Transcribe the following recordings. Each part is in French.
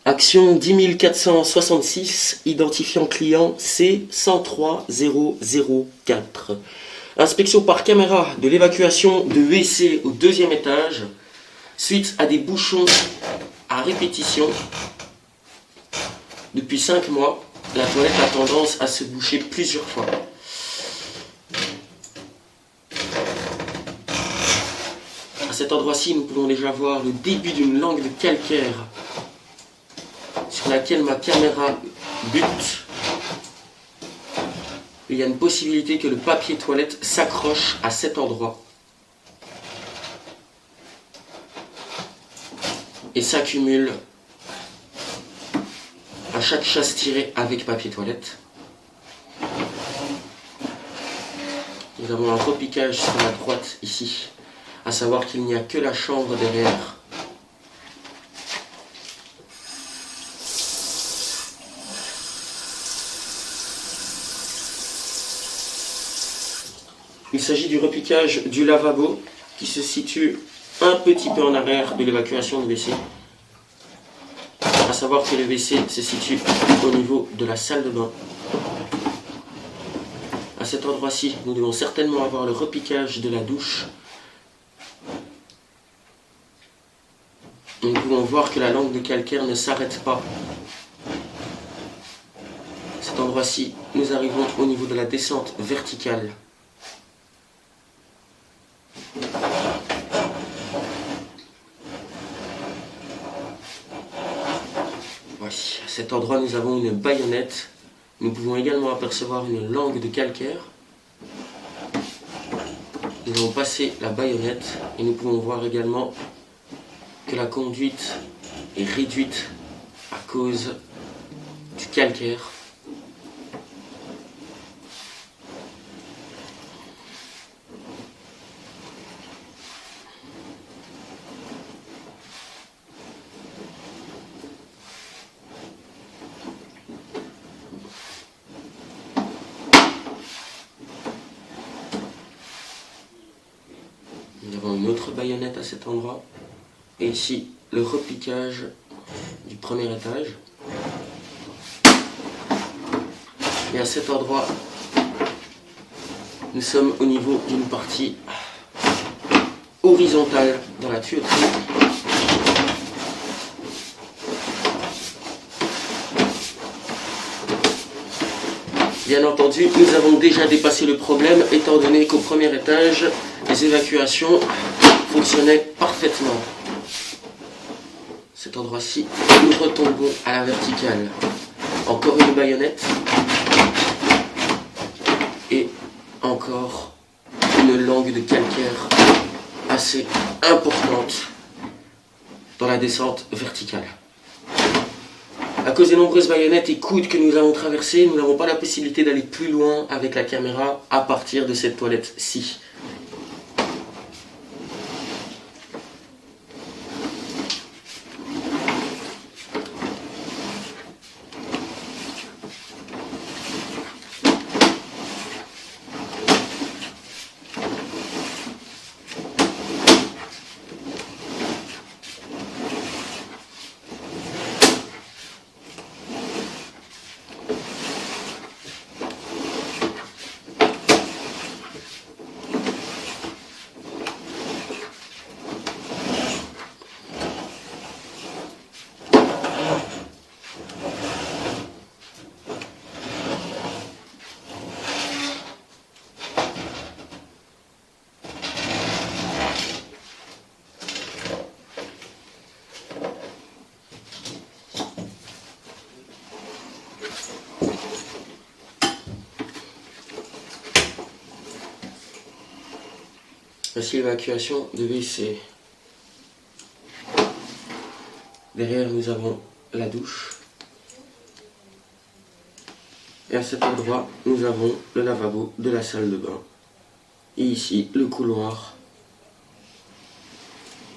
Action 10466, identifiant client C103004. Inspection par caméra de l'évacuation de WC au 2e étage, suite à des bouchons à répétition. Depuis 5 mois, la toilette a tendance à se boucher plusieurs fois. À cet endroit-ci, nous pouvons déjà voir le début d'une langue de calcaire sur laquelle ma caméra bute. Il y a une possibilité que le papier toilette s'accroche à cet endroit et s'accumule à chaque chasse tirée avec papier toilette. Nous avons un repiquage sur la droite ici, à savoir qu'il n'y a que la chambre derrière. Il s'agit du repiquage du lavabo qui se situe un petit peu en arrière de l'évacuation du WC. À savoir que le WC se situe au niveau de la salle de bain. À cet endroit-ci, nous devons certainement avoir le repiquage de la douche. Nous pouvons voir que la langue de calcaire ne s'arrête pas. À cet endroit-ci, nous arrivons au niveau de la descente verticale. Voici, à cet endroit, nous avons une baïonnette. Nous pouvons également apercevoir une langue de calcaire. Nous allons passer la baïonnette et nous pouvons voir également que la conduite est réduite à cause du calcaire. Nous avons une autre baïonnette à cet endroit. Et ici, le repiquage du 1er étage. Et à cet endroit, nous sommes au niveau d'une partie horizontale dans la tuyauterie. Bien entendu, nous avons déjà dépassé le problème étant donné qu'au 1er étage, les évacuations fonctionnaient parfaitement. Cet endroit-ci, nous retombons à la verticale. Encore une baïonnette. Et encore une langue de calcaire assez importante dans la descente verticale. À cause des nombreuses baïonnettes et coudes que nous avons traversés, nous n'avons pas la possibilité d'aller plus loin avec la caméra à partir de cette toilette-ci. Voici l'évacuation de WC. Derrière, nous avons la douche. Et à cet endroit, nous avons le lavabo de la salle de bain. Et ici, le couloir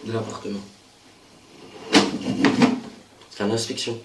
de l'appartement. C'est une inspection.